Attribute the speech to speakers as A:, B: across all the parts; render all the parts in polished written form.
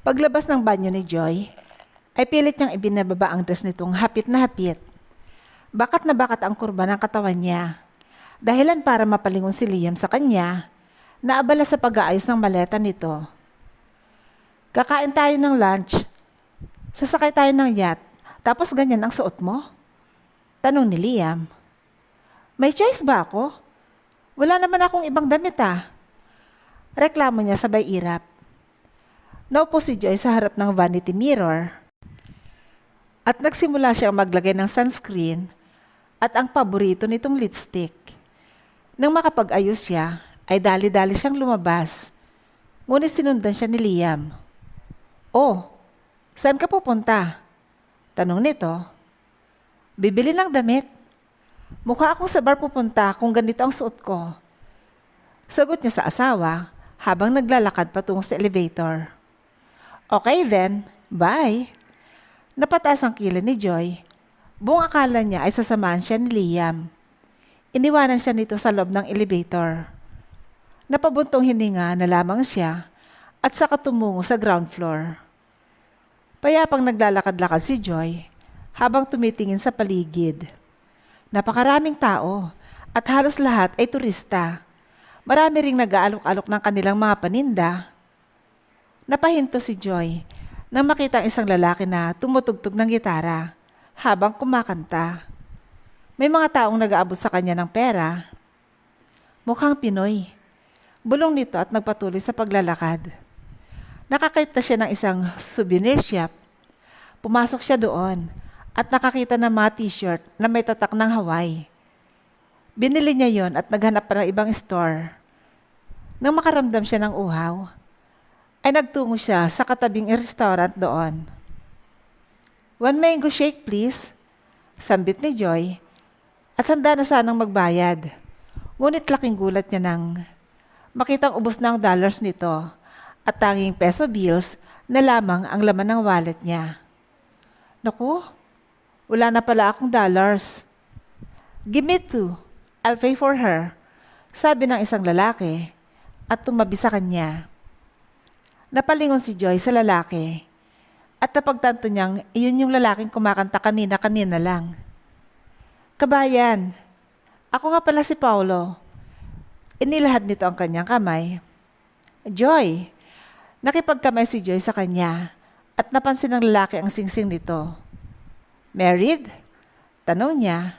A: Paglabas ng banyo ni Joy, ay pilit niyang ibinababa ang dress nitong hapit na hapit. Bakat na bakat ang kurba ng katawan niya. Dahilan para mapalingon si Liam sa kanya, naabala sa pag-aayos ng maleta nito. Kakain tayo ng lunch. Sasakay tayo ng yacht, tapos ganyan ang suot mo? Tanong ni Liam. May choice ba ako? Wala naman akong ibang damit ah. Reklamo niya sabay irap. Naupo si Joy sa harap ng vanity mirror at nagsimula siyang maglagay ng sunscreen at ang paborito nitong lipstick. Nang makapag-ayos siya, ay dali-dali siyang lumabas. Ngunit sinundan siya ni Liam. Oh, saan ka pupunta? Tanong nito. Bibili ng damit. Mukha akong sa bar pupunta kung ganito ang suot ko. Sagot niya sa asawa habang naglalakad patungo sa elevator. Okay then, bye. Napataas ang kilay ni Joy. Buong akala niya ay sasamahan siya ni Liam. Iniwanan siya nito sa loob ng elevator. Napabuntong hininga na lamang siya at saka tumungo sa ground floor. Payapang naglalakad-lakad si Joy habang tumitingin sa paligid. Napakaraming tao at halos lahat ay turista. Marami ring nag-aalok-alok ng kanilang mga paninda. Napahinto si Joy nang makita ang isang lalaki na tumutugtog ng gitara habang kumakanta. May mga taong nag-aabot sa kanya ng pera. Mukhang Pinoy. Bulong nito at nagpatuloy sa paglalakad. Nakakita siya ng isang souvenir shop. Pumasok siya doon at nakakita ng mga t-shirt na may tatak ng Hawaii. Binili niya yon at naghanap pa ng ibang store. Nang makaramdam siya ng uhaw, ay nagtungo siya sa katabing restaurant doon. One mango shake please, sambit ni Joy at handa na sanang magbayad. Ngunit laking gulat niya nang makitang ubos na ang dollars nito at tanging peso bills na lamang ang laman ng wallet niya. Naku, wala na pala akong dollars. Give me 2, I'll pay for her, sabi ng isang lalaki at tumabi sa kanya. Napalingon si Joy sa lalaki at napagtanto niyang iyon yung lalaking kumakanta kanina-kanina lang. Kabayan, ako nga pala si Paulo. Inilahad nito ang kanyang kamay. Joy, nakipagkamay si Joy sa kanya at napansin ng lalaki ang singsing nito. Married? Tanong niya.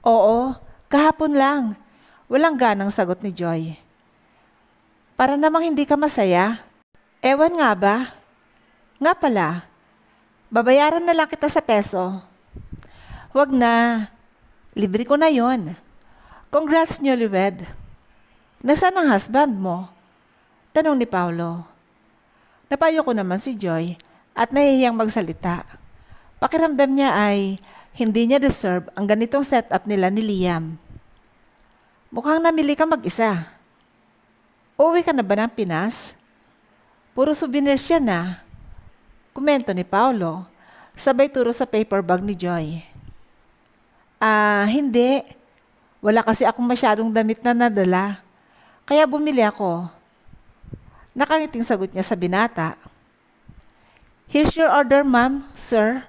A: Oo, kahapon lang. Walang ganang sagot ni Joy. Para namang hindi ka masaya. Ewan nga ba? Nga pala, babayaran na lang kita sa peso. Huwag na, libre ko na yon. Congrats newlywed. Nasaan ang husband mo? Tanong ni Paulo. Napayo ko naman si Joy at nahihiyang magsalita. Pakiramdam niya ay hindi niya deserve ang ganitong setup nila ni Liam. Mukhang namili ka mag-isa. Uuwi ka na ba ng Pinas? Puro souvenirs siya na. Komento ni Paulo, sabay turo sa paper bag ni Joy. Hindi. Wala kasi akong masyadong damit na nadala. Kaya bumili ako. Nakangiting sagot niya sa binata. Here's your order, ma'am, sir.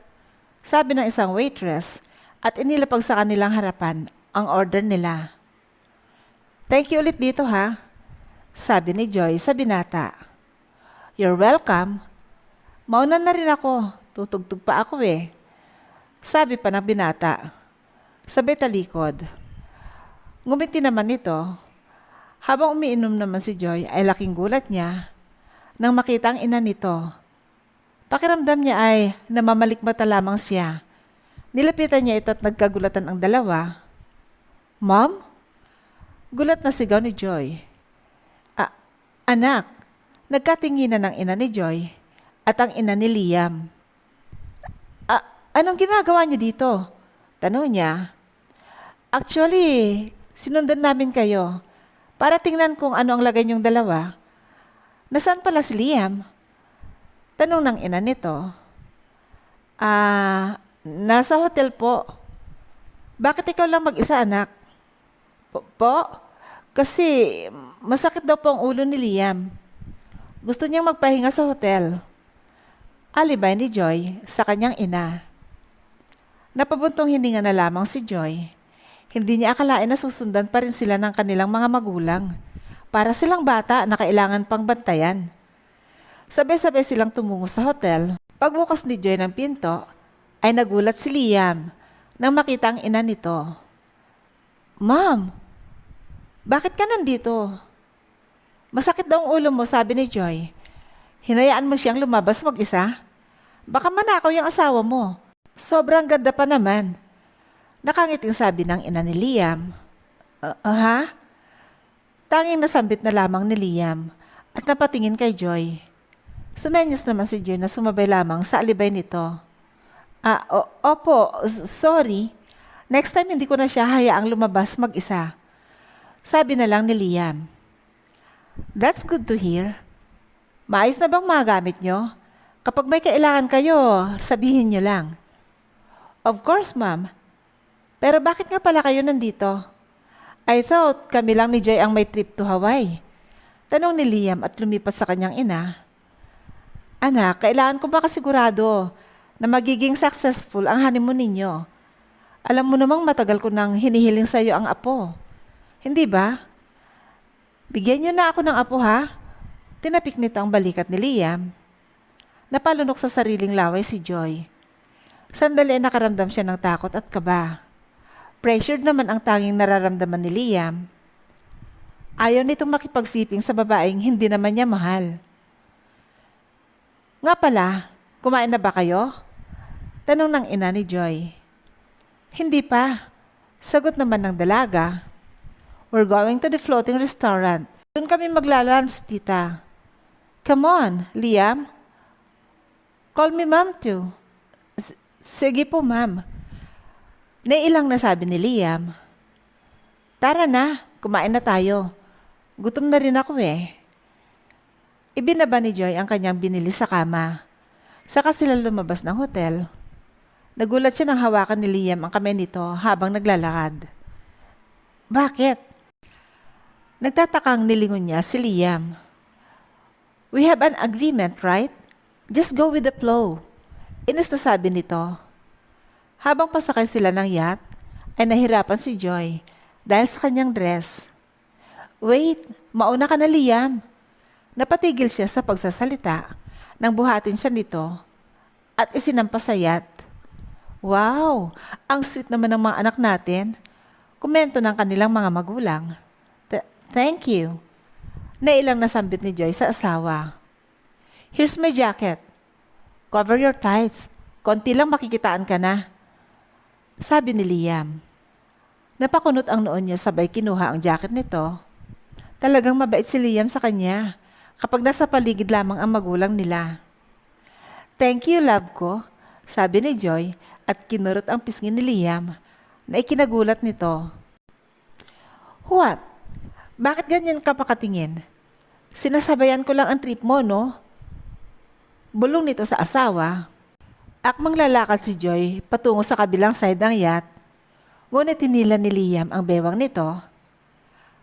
A: Sabi ng isang waitress at inilapag sa kanilang harapan ang order nila. Thank you ulit dito ha, sabi ni Joy sa binata. You're welcome. Mauna na rin ako. Tutugtog pa ako eh. Sabi pa ng binata. Sabay talikod. Ngumiti naman ito. Habang umiinom naman si Joy ay laking gulat niya nang makita ang ina nito. Pakiramdam niya ay namamalikmata lamang siya. Nilapitan niya ito at nagkagulatan ang dalawa. Mom? Gulat na sigaw ni Joy. Anak, nagkatinginan ng ina ni Joy at ang ina ni Liam. Anong ginagawa niyo dito? Tanong niya. Actually, sinundan namin kayo para tingnan kung ano ang lagay niyong dalawa. Nasaan pala si Liam? Tanong ng ina nito. Nasa hotel po. Bakit ikaw lang mag-isa, anak? Po? Kasi masakit daw po ang ulo ni Liam. Gusto niyang magpahinga sa hotel. Alibay ni Joy sa kanyang ina. Napabuntong hininga na lamang si Joy. Hindi niya akalain na susundan pa rin sila ng kanilang mga magulang. Para silang bata na kailangan pang bantayan. Sabay-sabay silang tumungo sa hotel. Pagbukas ni Joy ng pinto, ay nagulat si Liam nang makita ang ina nito. "Ma'am, bakit ka nandito?" "Masakit daw ang ulo mo," sabi ni Joy. "Hinayaan mo siyang lumabas mag-isa? Baka manakaw yung asawa mo. Sobrang ganda pa naman." Nakangiting sabi ng ina ni Liam. Ha? Tanging nasambit na lamang ni Liam at napatingin kay Joy. Sumenyos naman si Joy na sumabay lamang sa alibay nito. Opo, sorry. Next time hindi ko na siya hayaang lumabas mag-isa." Sabi na lang ni Liam. "That's good to hear. Maayos na bang mga gamit nyo? Kapag may kailangan kayo, sabihin nyo lang." "Of course, ma'am. Pero bakit nga pala kayo nandito?" "I thought kami lang ni Joy ang may trip to Hawaii." Tanong ni Liam at lumipas sa kanyang ina. "Anak, kailangan ko ba kasigurado na magiging successful ang honeymoon ninyo? Alam mo namang matagal ko nang hinihiling sa iyo ang apo. Hindi ba? Bigyan niyo na ako ng apo, ha?" Tinapik nito ang balikat ni Liam. Napalunok sa sariling laway si Joy. Sandali ay nakaramdam siya ng takot at kaba. Pressured naman ang tanging nararamdaman ni Liam. Ayaw nitong makipagsiping sa babaeng hindi naman niya mahal. "Nga pala, kumain na ba kayo?" Tanong ng ina ni Joy. "Hindi pa," sagot naman ng dalaga. "We're going to the floating restaurant. Doon kami maglalunch, tita." "Come on, Liam. Call me ma'am too." Sige po, ma'am." Nailang nasabi ni Liam. "Tara na, kumain na tayo. Gutom na rin ako eh." Ibinaba ni Joy ang kanyang binili sa kama. Saka sila lumabas ng hotel. Nagulat siya nang hawakan ni Liam ang kamay nito habang naglalakad. "Bakit?" Nagtatakang nilingon niya si Liam. "We have an agreement, right? Just go with the flow." Inis na sabi nito. Habang pasakay sila ng yacht, ay nahirapan si Joy dahil sa kanyang dress. "Wait, mauna ka na, Liam." Napatigil siya sa pagsasalita nang buhatin siya nito at isinampas sa yacht. "Wow, ang sweet naman ng mga anak natin." Komento ng kanilang mga magulang. Thank you." Nailang nasambit ni Joy sa asawa. "Here's my jacket. Cover your tights. Konti lang makikitaan ka na," sabi ni Liam. Napakunot ang noon niya sabay kinuha ang jacket nito. Talagang mabait si Liam sa kanya kapag nasa paligid lamang ang magulang nila. "Thank you, love ko," sabi ni Joy at kinurot ang pisngi ni Liam na ikinagulat nito. "What? Bakit ganyan ka pakatingin? Sinasabayan ko lang ang trip mo, no?" Bulong nito sa asawa. Akmang lalakad si Joy patungo sa kabilang side ng yacht. Ngunit tinila ni Liam ang bewang nito.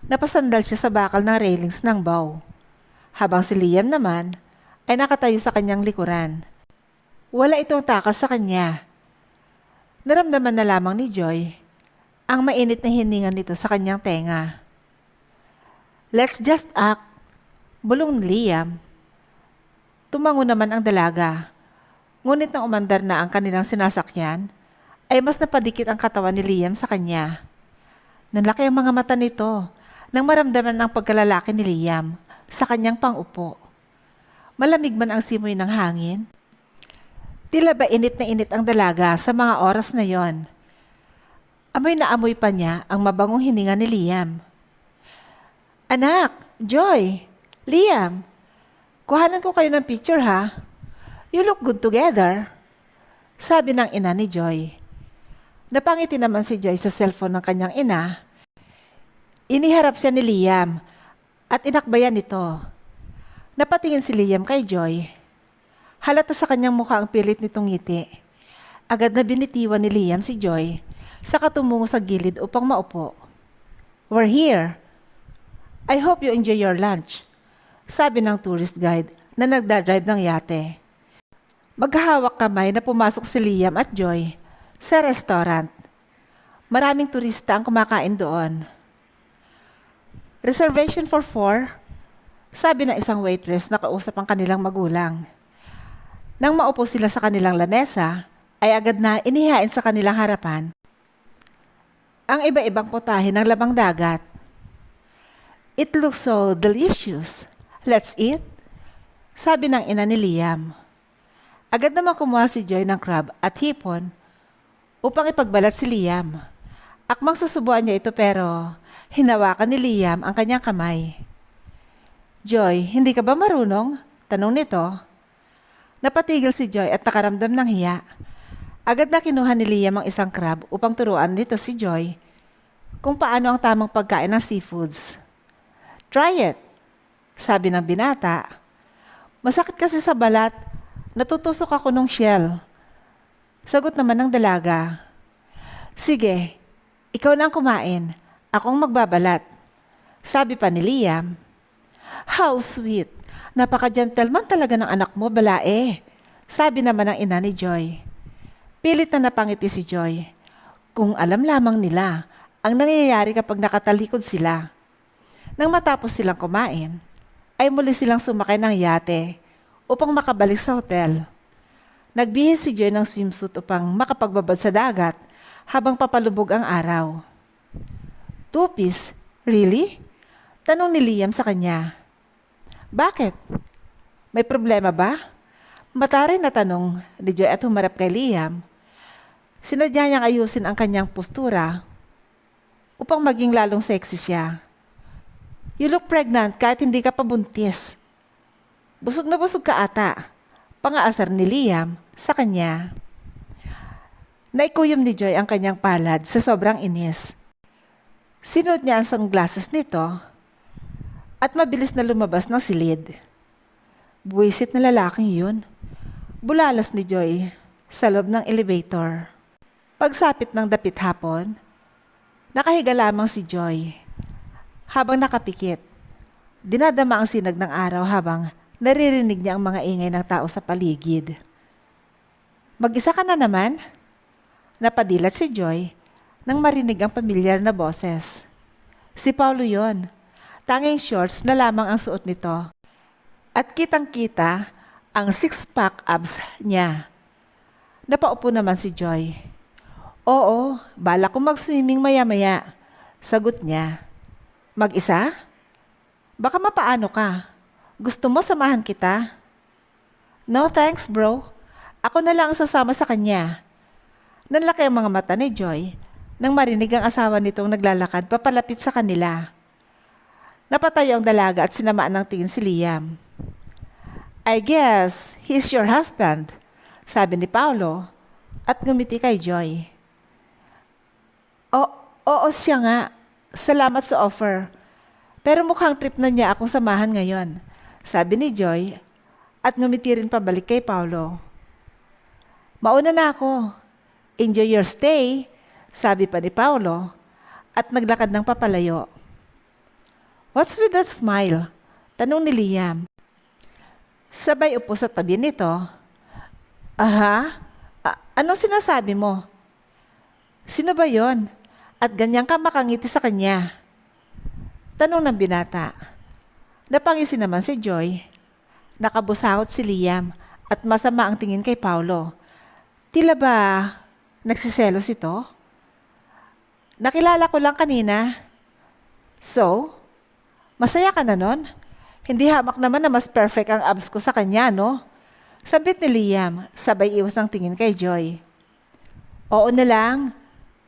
A: Napasandal siya sa bakal ng railings ng bow. Habang si Liam naman ay nakatayo sa kanyang likuran. Wala itong takas sa kanya. Naramdaman na lamang ni Joy ang mainit na hininga nito sa kanyang tenga. "Let's just act," bulong ni Liam. Tumango naman ang dalaga. Ngunit nang umandar na ang kanilang sinasakyan, ay mas napadikit ang katawan ni Liam sa kanya. Nanlaki ang mga mata nito nang maramdaman ang pagkalalaki ni Liam sa kanyang pang-upo. Malamig man ang simoy ng hangin. Tila ba init na init ang dalaga sa mga oras na yon. Amoy na amoy pa niya ang mabangong hininga ni Liam. "Anak, Joy, Liam, kuhanan ko kayo ng picture, ha? You look good together," sabi ng ina ni Joy. Napangiti naman si Joy sa cellphone ng kanyang ina. Iniharap siya ni Liam at inakbayan nito. Napatingin si Liam kay Joy. Halata sa kanyang mukha ang pilit nitong ngiti. Agad na binitiwan ni Liam si Joy, saka tumungo sa gilid upang maupo. "We're here. I hope you enjoy your lunch," sabi ng tourist guide na nagdadrive ng yate. Maghahawak kamay na pumasok si Liam at Joy sa restaurant. Maraming turista ang kumakain doon. Reservation for 4, sabi ng isang waitress na kausap ang kanilang magulang. Nang maupo sila sa kanilang lamesa, ay agad na inihain sa kanilang harapan ang iba-ibang putahe ng labang dagat. It looks so delicious. Let's eat, sabi ng ina ni Liam. Agad naman kumuha si Joy ng crab at hipon upang ipagbalat si Liam. Akmang susubuan niya ito pero hinawakan ni Liam ang kanyang kamay. Joy, hindi ka ba marunong? Tanong nito. Napatigil si Joy at nakaramdam ng hiya. Agad na kinuha ni Liam ang isang crab upang turuan nito si Joy kung paano ang tamang pagkain ng seafoods. Try it, sabi ng binata. Masakit kasi sa balat. Natutusok ako nung shell. Sagot naman ng dalaga. Sige, ikaw na ang kumain. Akong magbabalat. Sabi pa ni Liam. How sweet. Napaka-gentleman talaga ng anak mo, balae. Sabi naman ng ina ni Joy. Pilit na napangiti si Joy. Kung alam lamang nila ang nangyayari kapag nakatalikod sila. Nang matapos silang kumain, ay muli silang sumakay ng yate upang makabalik sa hotel. Nagbihis si Joy ng swimsuit upang makapagbabad sa dagat habang papalubog ang araw. 2-piece? Really? Tanong ni Liam sa kanya. Bakit? May problema ba? Mataray na tanong ni Joy at humarap kay Liam. Sinadya niyang ayusin ang kanyang postura upang maging lalong sexy siya. You look pregnant kahit hindi ka pa buntis. Busog na busog ka ata, pangaasar ni Liam sa kanya. Naikuyom ni Joy ang kanyang palad sa sobrang inis. Sinuot niya ang sunglasses nito at mabilis na lumabas ng silid. Buwisit na lalaking yun. Bulalas ni Joy sa loob ng elevator. Pagsapit ng dapit hapon, nakahiga lamang si Joy. Habang nakapikit, dinadama ang sinag ng araw habang naririnig niya ang mga ingay ng tao sa paligid. Mag-isa ka na naman? Napadilat si Joy nang marinig ang pamilyar na boses. Si Paulo yon. Tanging shorts na lamang ang suot nito. At kitang-kita ang six-pack abs niya. Napaupo naman si Joy. Oo, balak ko mag-swimming maya-maya. Sagot niya. Mag-isa? Baka mapaano ka. Gusto mo samahan kita? No thanks bro. Ako na lang ang sasama sa kanya. Nanlaki ang mga mata ni Joy nang marinig ang asawa nitong naglalakad papalapit sa kanila. Napatayo ang dalaga at sinamaan ng tingin si Liam. I guess he's your husband, sabi ni Paulo at ngumiti kay Joy. Oo siya nga. Salamat sa offer. Pero mukhang trip na niya akong samahan ngayon, sabi ni Joy at ngumiti rin pabalik kay Paulo. Mauna na ako. Enjoy your stay, sabi pa ni Paulo at naglakad ng papalayo. What's with that smile? Tanong ni Liam. Sabay upo sa tabi nito. Aha? Anong sinasabi mo? Sino ba yon? At ganyan ka makangiti sa kanya? Tanong ng binata. Napangisi naman si Joy. Nakabusahot si Liam at masama ang tingin kay Paulo. Tila ba nagsiselos ito? Nakilala ko lang kanina. So, masaya ka na nun? Hindi hamak naman na mas perfect ang abs ko sa kanya, no? Sambit ni Liam, sabay iwas ng tingin kay Joy. Oo na lang.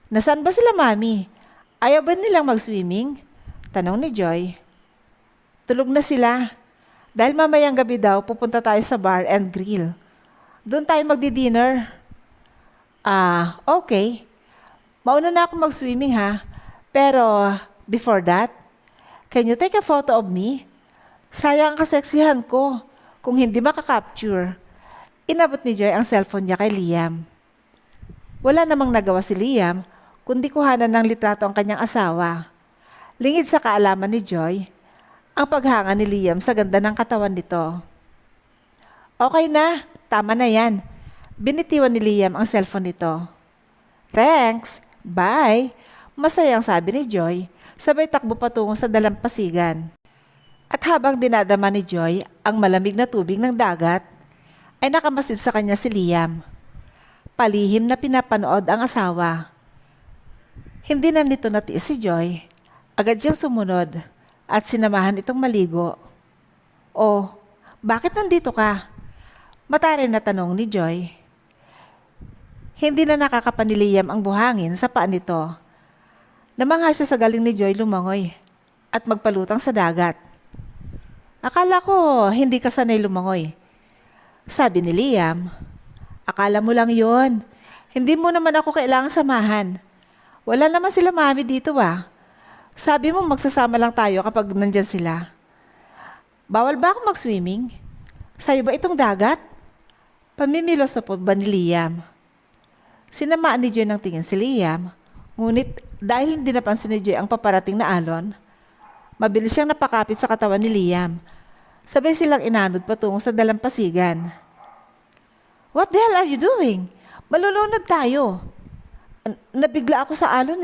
A: Nasaan ba sila mami? Ayaw ba nilang mag-swimming? Tanong ni Joy. Tulog na sila. Dahil mamayang gabi daw pupunta tayo sa bar and grill. Doon tayo magdi-dinner. Okay. Mauna na ako mag-swimming ha. Pero before that, can you take a photo of me? Sayang ang kaseksihan ko kung hindi makakapture. Inabot ni Joy ang cellphone niya kay Liam. Wala namang nagawa si Liam kundi kuhanan ng litrato ang kanyang asawa. Lingid sa kaalaman ni Joy ang paghanga ni Liam sa ganda ng katawan nito. Okay na, Tama na yan. Binitiwan ni Liam ang cellphone nito. Thanks. Bye. Masayang sabi ni Joy, sabay takbo patungo sa dalampasigan. At habang dinadama ni Joy ang malamig na tubig ng dagat, ay nakamasid sa kanya si Liam. Palihim na pinapanood ang asawa. Hindi na nito natiis si Joy. Agad siyang sumunod at sinamahan itong maligo. Oh, bakit nandito ka? Mataray na tanong ni Joy. Hindi na nakakapaniliyam ang buhangin sa paa nito. Namangha siya sa galing ni Joy lumangoy at magpalutang sa dagat. Akala ko hindi ka sanay lumangoy. Sabi ni Liam. Akala mo lang yon. Hindi mo naman ako kailangang samahan. Wala naman sila mami dito Sabi mo magsasama lang tayo kapag nandyan sila. Bawal ba ako mag-swimming? Sa'yo ba itong dagat? Pamimilos na po ba ni Liam? Sinamaan ni Joy ng tingin si Liam, ngunit dahil hindi napansin ni Joy ang paparating na alon, mabilis siyang napakapit sa katawan ni Liam. Sabay silang inanod patungo sa dalampasigan. What the hell are you doing? Malulunod tayo. Nabigla ako sa alon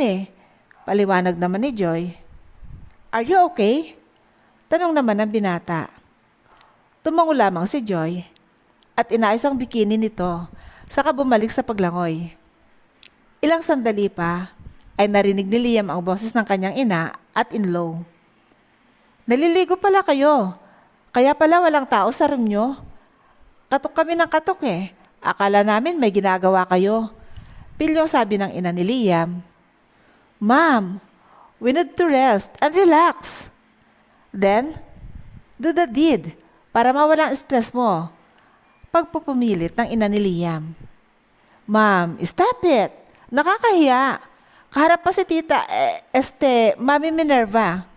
A: Paliwanag naman ni Joy. Are you okay? Tanong naman ng binata. Tumango lamang si Joy at inaayos ang bikini nito, saka bumalik sa paglangoy. Ilang sandali pa ay narinig ni Liam ang boses ng kanyang ina at in-law. Naliligo pala kayo. Kaya pala walang tao sa room nyo. Katok kami ng katok Akala namin may ginagawa kayo. Pilyong sabi ng ina ni Liam. Ma'am, we need to rest and relax. Then, do the deed para mawalang stress mo. Pagpupumilit ng ina ni Liam. Ma'am, stop it. Nakakahiya. Kaharap pa si tita, Mami Minerva.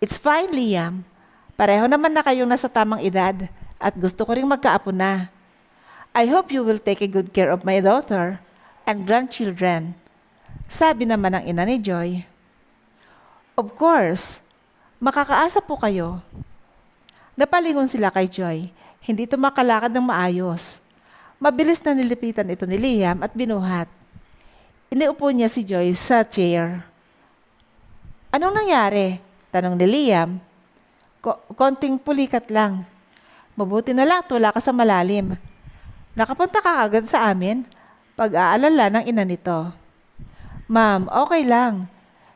A: It's fine, Liam. Pareho naman na kayong nasa tamang edad at gusto ko ring magkaapo na. I hope you will take a good care of my daughter and grandchildren. Sabi naman ng ina ni Joy. Of course, makakaasa po kayo. Napalingon sila kay Joy. Hindi ito makalakad ng maayos. Mabilis na nilipitan ito ni Liam at binuhat. Iniupo niya si Joy sa chair. Anong nangyari? Tanong ni Liam. Konting pulikat lang. Mabuti na lang at wala ka sa malalim. Nakapunta ka agad sa amin. Pag-aalala ng ina nito. Ma'am, okay lang.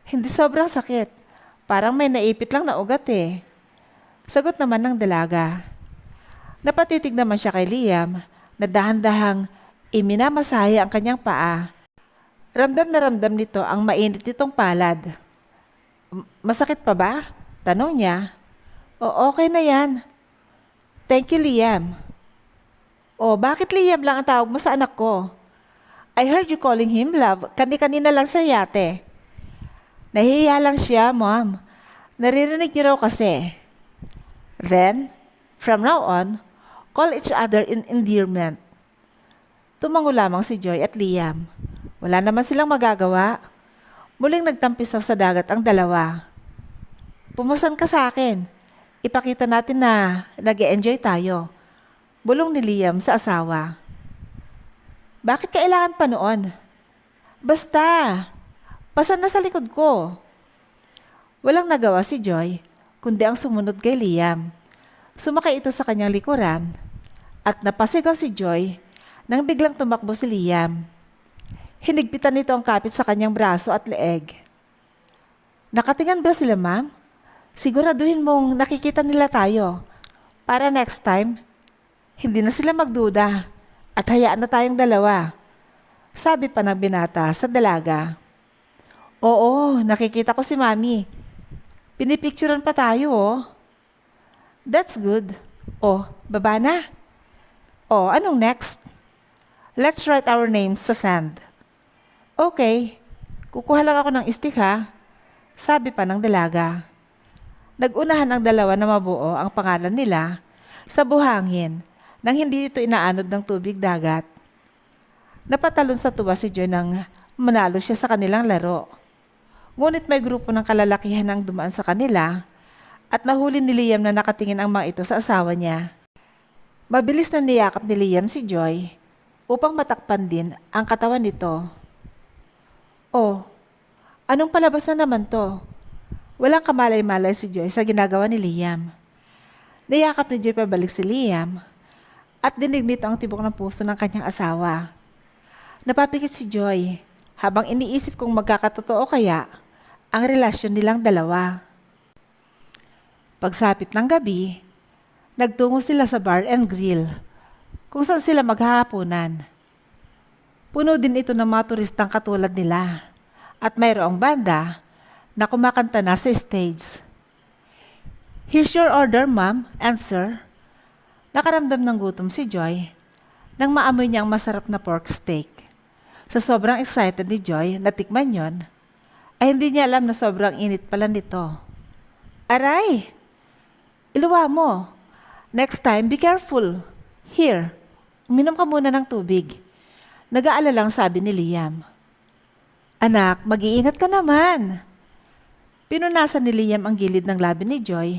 A: Hindi sobrang sakit. Parang may naipit lang na ugat Sagot naman ng dalaga. Napatitig naman siya kay Liam na dahan-dahang iminamasahe ang kanyang paa. Ramdam na ramdam nito ang mainit nitong palad. Masakit pa ba? Tanong niya. O okay na yan. Thank you, Liam. O bakit Liam lang ang tawag mo sa anak ko? I heard you calling him love. Kani-kanina lang sa yate. Nahihiya lang siya, Mom. Naririnig niyo raw kasi. Then, from now on, call each other in endearment. Tumango lamang si Joy at Liam. Wala naman silang magagawa. Muling nagtampisaw sa dagat ang dalawa. Pumusan ka sa akin. Ipakita natin na nag-e-enjoy tayo. Bulong ni Liam sa asawa. Bakit kailangan pa noon? Basta, pasan na sa likod ko. Walang nagawa si Joy, kundi ang sumunod kay Liam. Sumakay ito sa kanyang likuran at napasigaw si Joy nang biglang tumakbo si Liam. Hinigpitan nito ang kapit sa kanyang braso at leeg. Nakatingan ba sila, ma'am? Siguraduhin mong nakikita nila tayo. Para next time, hindi na sila magduda at hayaan na tayong dalawa. Sabi pa ng binata sa dalaga. Oo, nakikita ko si Mami. Pinipicturan pa tayo That's good. Baba na. Anong next? Let's write our names sa sand. Okay, kukuha lang ako ng stick sabi pa ng dalaga. Nagunahan ang dalawa na mabuo ang pangalan nila sa buhangin nang hindi ito inaanod ng tubig dagat. Napatalon sa tuwa si Joy nang manalo siya sa kanilang laro. Ngunit may grupo ng kalalakihan ang dumaan sa kanila at nahuli ni Liam na nakatingin ang mga ito sa asawa niya. Mabilis na niyakap ni Liam si Joy upang matakpan din ang katawan nito. Oh, anong palabas na naman to? Walang kamalay-malay si Joy sa ginagawa ni Liam. Niyakap ni Joy pabalik si Liam at dinig nito ang tibok ng puso ng kanyang asawa. Napapikit si Joy habang iniisip kung magkakatotoo kaya ang relasyon nilang dalawa. Pagsapit ng gabi, nagtungo sila sa bar and grill kung saan sila maghahaponan. Puno din ito ng mga turistang katulad nila at mayroong banda na kumakanta na sa stage. "Here's your order, ma'am and sir." Nakaramdam ng gutom si Joy nang maamoy niya ang masarap na pork steak. Sa sobrang excited ni Joy na tikman yon, ay hindi niya alam na sobrang init pala nito. "Aray! Iluwa mo. Next time, be careful. Here, uminom ka muna ng tubig." Nag-aalalang sabi ni Liam. "Anak, mag-iingat ka naman." Pinunasan ni Liam ang gilid ng labi ni Joy.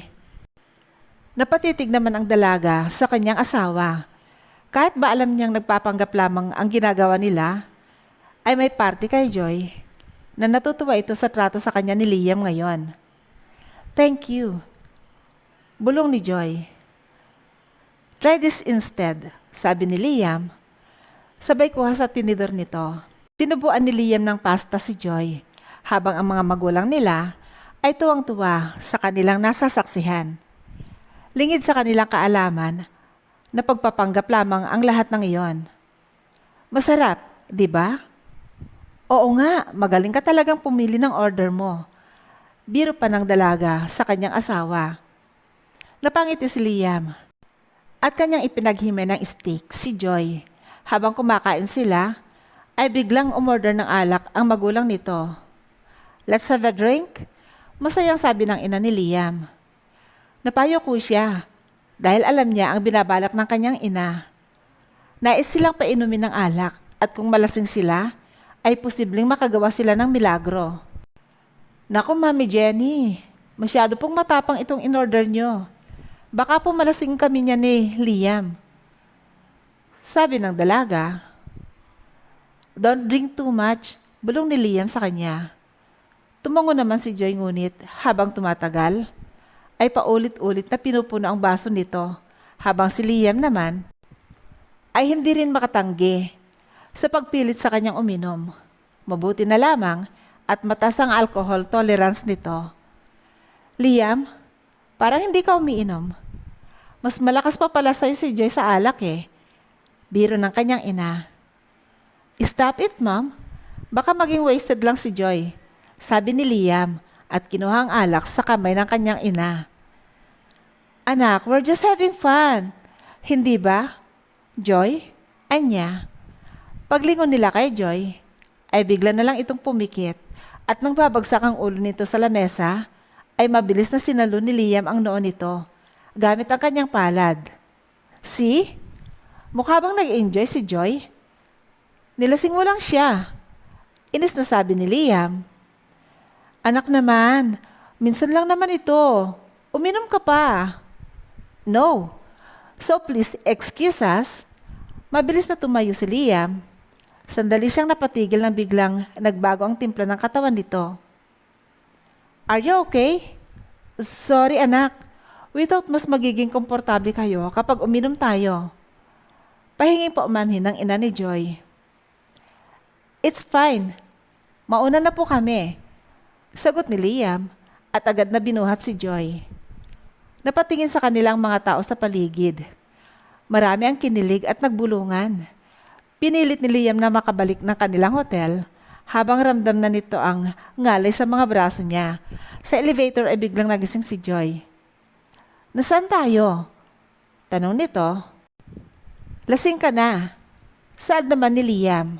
A: Napatitig naman ang dalaga sa kanyang asawa. Kahit ba alam niyang nagpapanggap lamang ang ginagawa nila, ay may party kay Joy na natutuwa ito sa trato sa kanya ni Liam ngayon. "Thank you." Bulong ni Joy. "Try this instead," sabi ni Liam. Sabay kuha sa tinidor nito. Sinubuan ni Liam ng pasta si Joy, habang ang mga magulang nila ay tuwang-tuwa sa kanilang nasasaksihan. Lingid sa kanilang kaalaman na pagpapanggap lamang ang lahat ng iyon. "Masarap, di ba?" "Oo nga, magaling ka talagang pumili ng order mo." Biro pa ng dalaga sa kanyang asawa. Napangiti si Liam at kanyang ipinaghimay ng steak si Joy. Habang kumakain sila, ay biglang umorder ng alak ang magulang nito. "Let's have a drink?" Masayang sabi ng ina ni Liam. Napayo ko siya dahil alam niya ang binabalak ng kanyang ina. Nais silang painumin ng alak at kung malasing sila, ay posibleng makagawa sila ng milagro. "Naku, Mami Jenny, masyado pong matapang itong in-order nyo. Baka po malasing kami niya ni Liam." Sabi ng dalaga. "Don't drink too much," bulong ni Liam sa kanya. Tumango naman si Joy ngunit habang tumatagal, ay paulit-ulit na pinupuno ang baso nito habang si Liam naman ay hindi rin makatanggi sa pagpilit sa kanyang uminom. Mabuti na lamang at mataas ang alcohol tolerance nito. "Liam, parang hindi ka umiinom. Mas malakas pa pala sa'yo si Joy sa alak eh." Biro ng kanyang ina. "Stop it, ma'am. Baka maging wasted lang si Joy," sabi ni Liam at kinuha ang alak sa kamay ng kanyang ina. "Anak, we're just having fun. Hindi ba, Joy?" Anya. Paglingon nila kay Joy, ay bigla na lang itong pumikit at nang babagsak ang ulo nito sa lamesa, ay mabilis na sinalo ni Liam ang noo nito gamit ang kanyang palad. "See? Mukha bang nag-enjoy si Joy? Nilasing mo lang siya." Inis na sabi ni Liam. "Anak naman, minsan lang naman ito. Uminom ka pa." "No. So please excuse us." Mabilis na tumayo si Liam. Sandali siyang napatigil nang biglang nagbago ang timpla ng katawan nito. "Are you okay?" "Sorry anak. We thought mas magiging komportable kayo kapag uminom tayo." Pahinging paumanhin ng ina ni Joy. "It's fine. Mauna na po kami," sagot ni Liam at agad na binuhat si Joy. Napatingin sa kanilang mga tao sa paligid. Marami ang kinilig at nagbulungan. Pinilit ni Liam na makabalik ng kanilang hotel habang ramdam na nito ang ngalay sa mga braso niya. Sa elevator ay biglang nagising si Joy. "Nasaan tayo?" tanong nito. "Lasing ka na." Saad naman ni Liam.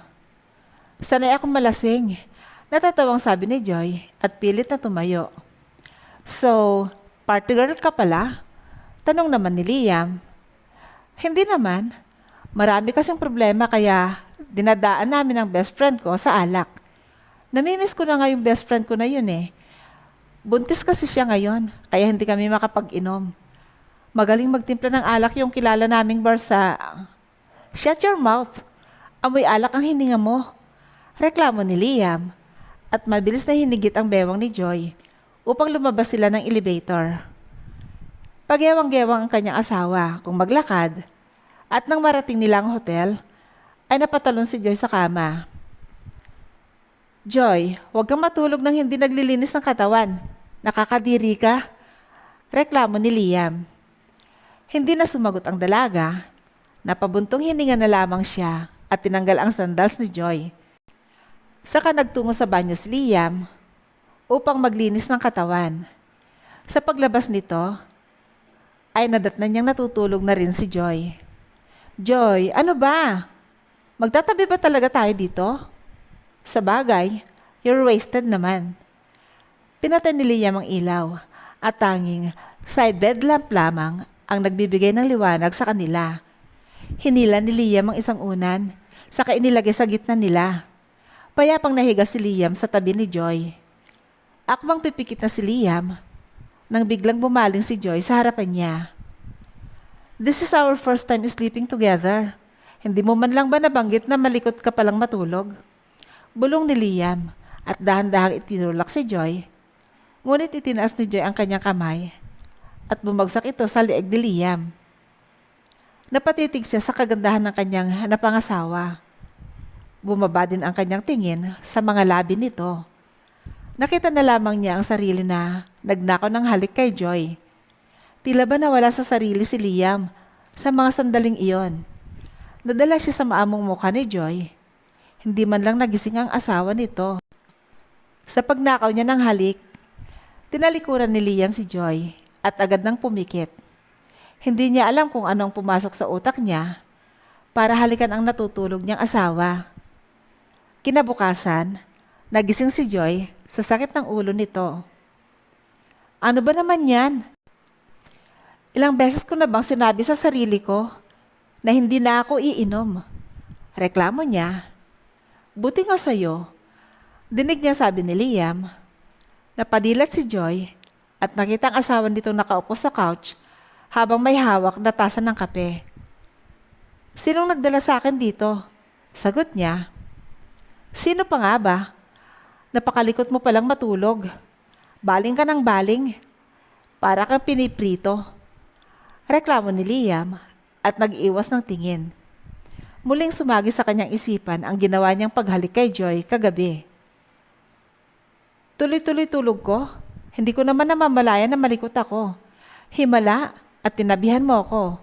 A: "Sanay akong malasing," natatawang sabi ni Joy at pilit na tumayo. "So, party girl ka pala?" tanong naman ni Liam. "Hindi naman. Marami kasing problema kaya dinadaan namin ang best friend ko sa alak. Namimiss ko na nga yung best friend ko na yun eh. Buntis kasi siya ngayon kaya hindi kami makapag-inom. Magaling magtimpla ng alak yung kilala naming bar sa... Shut your mouth. Amoy alak ang hininga mo. Reklamo ni Liam at mabilis na hinigit ang bewang ni Joy upang lumabas sila ng elevator. Pagyawang-gewang ang kanyang asawa kung maglakad at nang marating nila ang hotel ay napatalon si Joy sa kama. Joy, huwag kang matulog nang hindi naglilinis ng katawan. Nakakadiri ka. Reklamo ni Liam. Hindi na sumagot ang dalaga. Napabuntong hininga na lamang siya at tinanggal ang sandals ni Joy. Saka nagtungo sa banyo si Liam upang maglinis ng katawan. Sa paglabas nito, ay nadatnan niyang natutulog na rin si Joy. Joy, ano ba? Magtatabi ba talaga tayo dito? Sa bagay, you're wasted naman. Pinatay ni Liam ang ilaw at tanging side bed lamp lamang ang nagbibigay ng liwanag sa kanila. Hinila ni Liam ang isang unan, saka inilagay sa gitna nila. Payapang nahiga si Liam sa tabi ni Joy. Akmang pipikit na si Liam nang biglang bumaling si Joy sa harapan niya. This is our first time sleeping together. Hindi mo man lang ba nabanggit na malikot ka palang matulog? Bulong ni Liam at dahan-dahang itinulak si Joy. Ngunit itinaas ni Joy ang kanyang kamay at bumagsak ito sa lieg ni Liam. Napatitig siya sa kagandahan ng kanyang napangasawa. Bumaba din ang kanyang tingin sa mga labi nito. Nakita na lamang niya ang sarili na nagnakaw ng halik kay Joy. Tila ba nawala sa sarili si Liam sa mga sandaling iyon. Nadala siya sa maamong mukha ni Joy. Hindi man lang nagising ang asawa nito. Sa pagnakaw niya ng halik, tinalikuran ni Liam si Joy at agad nang pumikit. Hindi niya alam kung anong pumasok sa utak niya para halikan ang natutulog niyang asawa. Kinabukasan, nagising si Joy sa sakit ng ulo nito. Ano ba naman yan? Ilang beses ko na bang sinabi sa sarili ko na hindi na ako iinom? Reklamo niya. Buti nga sa'yo. Dinig niya sabi ni Liam. Napadilat si Joy at nakita ang asawa nitong nakaupo sa couch habang may hawak na tasa ng kape. Sinong nagdala sa akin dito? Sagot niya. Sino pa nga ba? Napakalikot mo palang matulog. Baling ka ng baling. Para kang piniprito. Reklamo ni Liam at nag-iwas ng tingin. Muling sumagi sa kanyang isipan ang ginawa niyang paghalik kay Joy kagabi. Tuloy-tuloy tulog ko. Hindi ko naman namamalayan na malikot ako. Himala at tinabihan mo ako.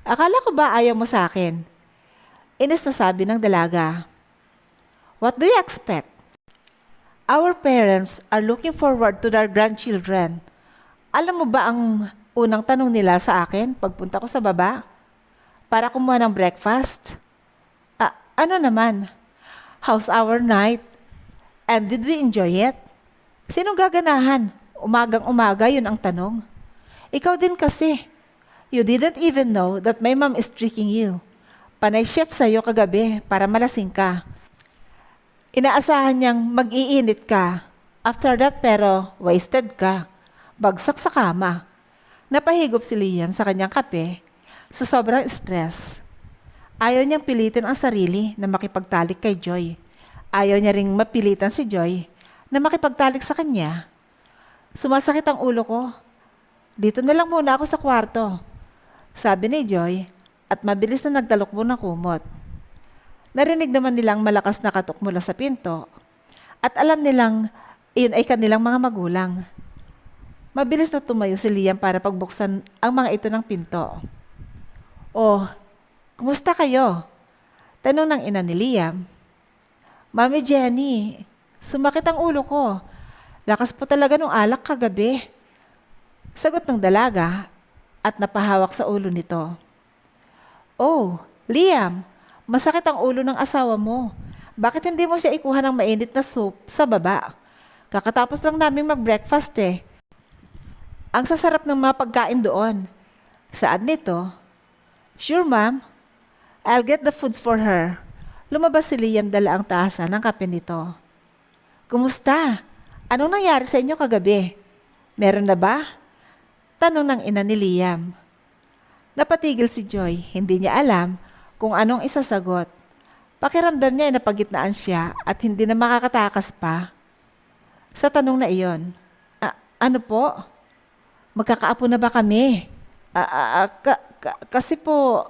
A: Akala ko ba ayaw mo sa akin? Inis na sabi ng dalaga. What do you expect? Our parents are looking forward to their grandchildren. Alam mo ba ang unang tanong nila sa akin pagpunta ko sa baba? Para kumuha ng breakfast? Ano naman? How's our night? And did we enjoy it? Sinong gaganahan? Umagang-umaga yun ang tanong. Ikaw din kasi. You didn't even know that my mom is tricking you. Panay shit sa'yo kagabi para malasing ka. Inaasahan niyang mag-iinit ka. After that pero wasted ka. Bagsak sa kama. Napahigop si Liam sa kanyang kape sa sobrang stress. Ayaw niyang pilitin ang sarili na makipagtalik kay Joy. Ayaw niya ring mapilitan si Joy na makipagtalik sa kanya. Sumasakit ang ulo ko. Dito na lang muna ako sa kwarto. Sabi ni Joy at mabilis na nagtalokbo ng kumot. Narinig naman nilang malakas na katok mula sa pinto at alam nilang iyon ay kanilang mga magulang. Mabilis na tumayo si Liam para pagbuksan ang mga ito ng pinto. Oh, kumusta kayo? Tanong ng ina ni Liam. Mami Jenny, sumakit ang ulo ko. Lakas po talaga nung alak kagabi. Sagot ng dalaga at napahawak sa ulo nito. Oh, Liam, masakit ang ulo ng asawa mo. Bakit hindi mo siya ikuha ng mainit na soup sa baba? Kakatapos lang namin mag-breakfast eh. Ang sasarap ng mga pagkain doon. Saan nito? Sure, ma'am. I'll get the foods for her. Lumabas si Liam dala ang tasa ng kape nito. Kumusta? Anong nangyari sa inyo kagabi? Meron na ba? Tanong ng ina ni Liam. Napatigil si Joy, hindi niya alam kung anong isasagot. Pakiramdam niya ay napagitnaan siya at hindi na makakatakas pa sa tanong na iyon. Ano po? Magkakaapo na ba kami? Kasi po,